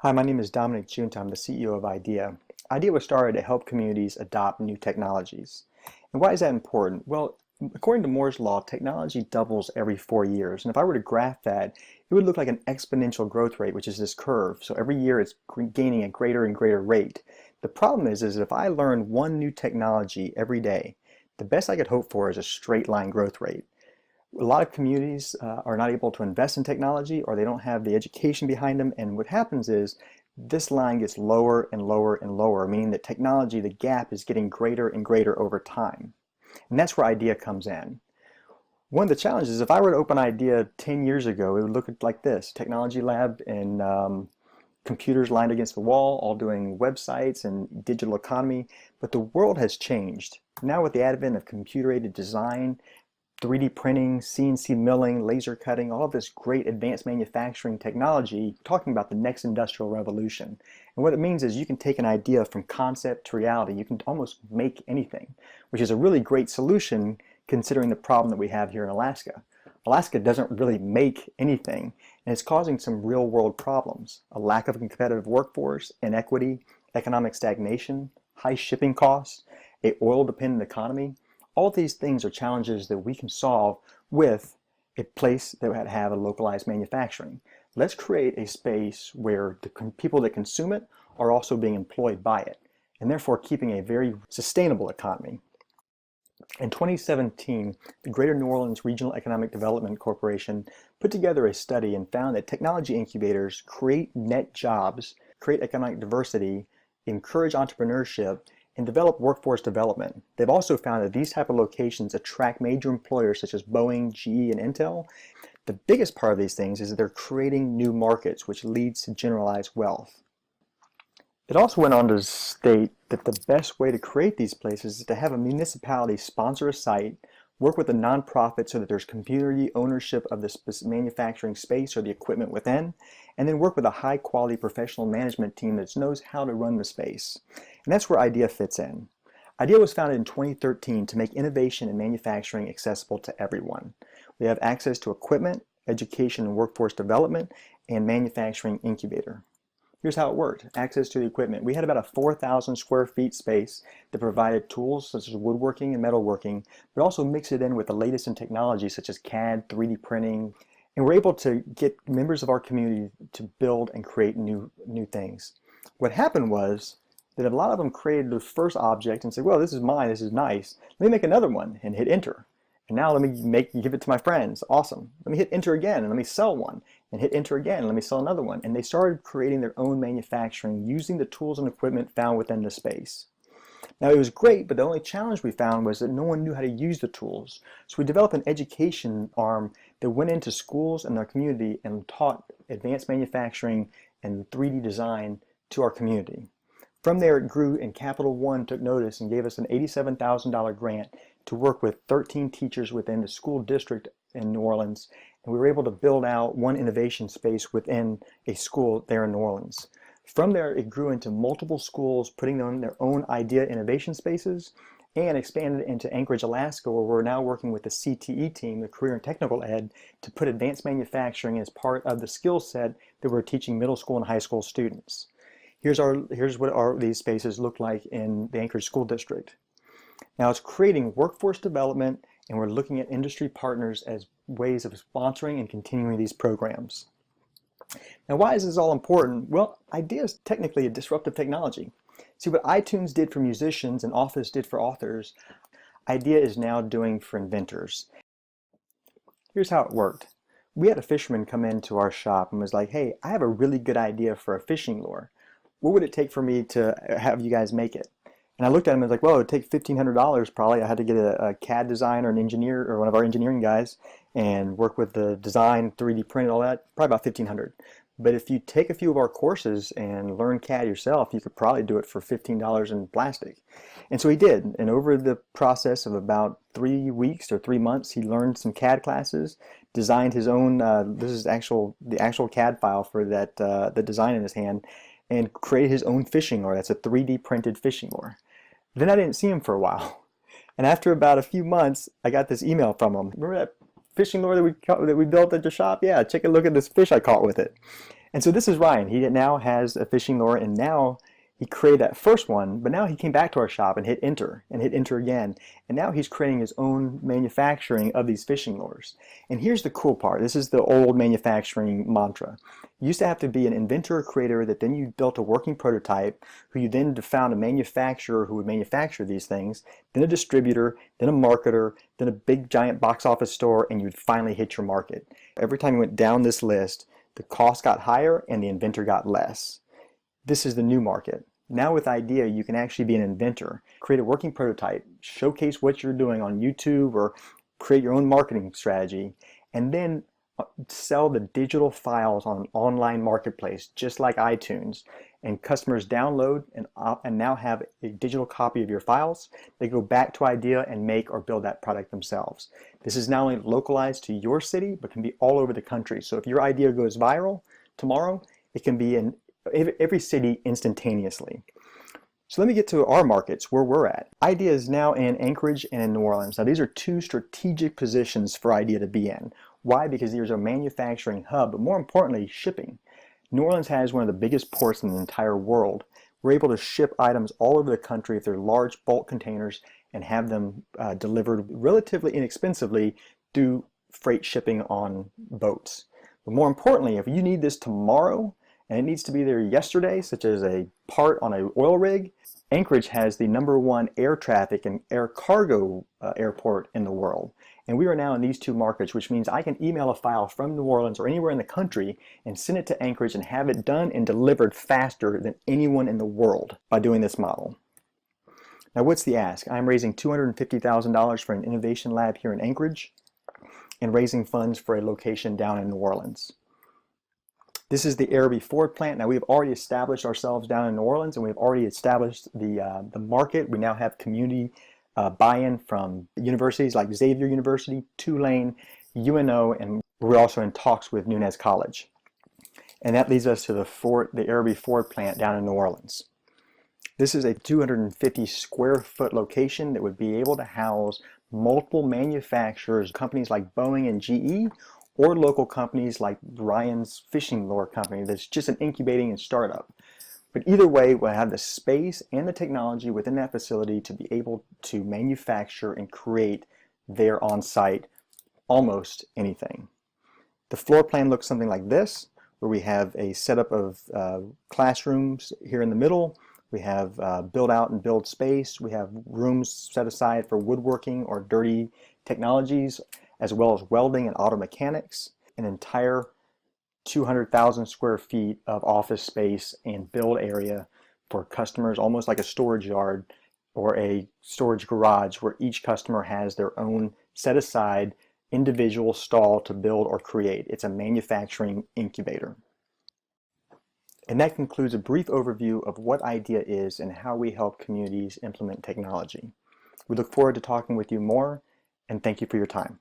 Hi, my name is Dominic Junta. I'm the CEO of IDEA. IDEA was started to help communities adopt new technologies. And why is that important? Well, according to Moore's law, technology doubles every 4 years. And if I were to graph that, it would look like an exponential growth rate, which is this curve. So every year it's gaining a greater and greater rate. The problem is if I learn one new technology every day, the best I could hope for is a straight line growth rate. A lot of communities are not able to invest in technology, or they don't have the education behind them, and what happens is this line gets lower and lower and lower, meaning that technology, the gap, is getting greater and greater over time. And that's where IDEA comes in. One of the challenges is if I were to open IDEA 10 years ago, it would look like this: technology lab and computers lined against the wall, all doing websites and digital economy. But the world has changed. Now with the advent of computer-aided design, 3D printing, CNC milling, laser cutting, all of this great advanced manufacturing technology, talking about the next industrial revolution. And what it means is you can take an idea from concept to reality. You can almost make anything, which is a really great solution considering the problem that we have here in Alaska. Alaska doesn't really make anything, and it's causing some real world problems. A lack of a competitive workforce, inequity, economic stagnation, high shipping costs, a oil dependent economy. All of these things are challenges that we can solve with a place that would have a localized manufacturing. Let's create a space where the people that consume it are also being employed by it, and therefore keeping a very sustainable economy. In 2017, the Greater New Orleans Regional Economic Development Corporation put together a study and found that technology incubators create net jobs, create economic diversity, encourage entrepreneurship, and develop workforce development. They've also found that these type of locations attract major employers such as Boeing, GE, and Intel. The biggest part of these things is that they're creating new markets, which leads to generalized wealth. It also went on to state that the best way to create these places is to have a municipality sponsor a site, work with a nonprofit so that there's community ownership of the manufacturing space or the equipment within, and then work with a high quality professional management team that knows how to run the space. And that's where IDEA fits in. IDEA was founded in 2013 to make innovation in manufacturing accessible to everyone. We have access to equipment, education and workforce development, and manufacturing incubator. Here's how it worked. Access to the equipment. We had about a 4,000 square feet space that provided tools such as woodworking and metalworking, but also mix it in with the latest in technology such as CAD, 3D printing, and we're able to get members of our community to build and create new things. What happened was that a lot of them created the first object and said, well, this is mine, this is nice. Let me make another one, and hit enter. And now let me give it to my friends. Awesome. Let me hit enter again and let me sell one, and hit enter again and let me sell another one. And they started creating their own manufacturing using the tools and equipment found within the space. Now it was great, but the only challenge we found was that no one knew how to use the tools. So we developed an education arm that went into schools and our community and taught advanced manufacturing and 3D design to our community. From there it grew, and Capital One took notice and gave us an $87,000 grant to work with 13 teachers within the school district in New Orleans, and we were able to build out one innovation space within a school there in New Orleans. From there it grew into multiple schools putting on their own IDEA innovation spaces, and expanded into Anchorage, Alaska, where we're now working with the CTE team, the Career and Technical Ed, to put advanced manufacturing as part of the skill set that we're teaching middle school and high school students. Here's what these spaces look like in the Anchorage School District. Now it's creating workforce development, and we're looking at industry partners as ways of sponsoring and continuing these programs. Now why is this all important? Well, IDEA is technically a disruptive technology. See, what iTunes did for musicians and Office did for authors, IDEA is now doing for inventors. Here's how it worked. We had a fisherman come into our shop and was like, hey, I have a really good idea for a fishing lure. What would it take for me to have you guys make it? And I looked at him and was like, well, it would take $1,500 probably. I had to get a CAD designer, an engineer, or one of our engineering guys, and work with the design, 3D print, all that, probably about $1,500. But if you take a few of our courses and learn CAD yourself, you could probably do it for $15 in plastic. And so he did. And over the process of about 3 weeks or 3 months, he learned some CAD classes, designed his own, this is the actual CAD file for that, the design in his hand, and created his own fishing lure. That's a 3D printed fishing lure. Then I didn't see him for a while. And after about a few months, I got this email from him. Remember that fishing lure that we built at the shop? Yeah, take a look at this fish I caught with it. And so this is Ryan. He now has a fishing lure, and now he created that first one, but now he came back to our shop and hit enter again. And now he's creating his own manufacturing of these fishing lures. And here's the cool part. This is the old manufacturing mantra. You used to have to be an inventor or creator that then you built a working prototype, who you then found a manufacturer who would manufacture these things, then a distributor, then a marketer, then a big giant box office store, and you'd finally hit your market. Every time you went down this list, the cost got higher and the inventor got less. This is the new market. Now with IDEA, you can actually be an inventor, create a working prototype, showcase what you're doing on YouTube, or create your own marketing strategy, and then sell the digital files on an online marketplace, just like iTunes. And customers download and now have a digital copy of your files. They go back to IDEA and make or build that product themselves. This is not only localized to your city, but can be all over the country. So if your idea goes viral tomorrow, it can be in every city instantaneously. So let me get to our markets, where we're at. IDEA is now in Anchorage and in New Orleans. Now these are two strategic positions for IDEA to be in. Why? Because there's a manufacturing hub, but more importantly, shipping. New Orleans has one of the biggest ports in the entire world. We're able to ship items all over the country if they're large bulk containers and have them delivered relatively inexpensively through freight shipping on boats. But more importantly, if you need this tomorrow, and it needs to be there yesterday, such as a part on an oil rig, Anchorage has the #1 air traffic and air cargo airport in the world. And we are now in these two markets, which means I can email a file from New Orleans or anywhere in the country and send it to Anchorage and have it done and delivered faster than anyone in the world by doing this model. Now what's the ask? I'm raising $250,000 for an innovation lab here in Anchorage and raising funds for a location down in New Orleans. This is the Araby Ford plant. Now we've already established ourselves down in New Orleans, and we've already established the market. We now have community buy-in from universities like Xavier University, Tulane, UNO, and we're also in talks with Nunez College. And that leads us to the Araby Ford plant down in New Orleans. This is a 250 square foot location that would be able to house multiple manufacturers, companies like Boeing and GE, or local companies like Ryan's Fishing Lure Company that's just an incubating and startup. But either way, we'll have the space and the technology within that facility to be able to manufacture and create there on site almost anything. The floor plan looks something like this, where we have a setup of classrooms here in the middle. We have build out and build space. We have rooms set aside for woodworking or dirty technologies, as well as welding and auto mechanics. An entire 200,000 square feet of office space and build area for customers, almost like a storage yard or a storage garage, where each customer has their own set aside individual stall to build or create. It's a manufacturing incubator. And that concludes a brief overview of what IDEA is and how we help communities implement technology. We look forward to talking with you more, and thank you for your time.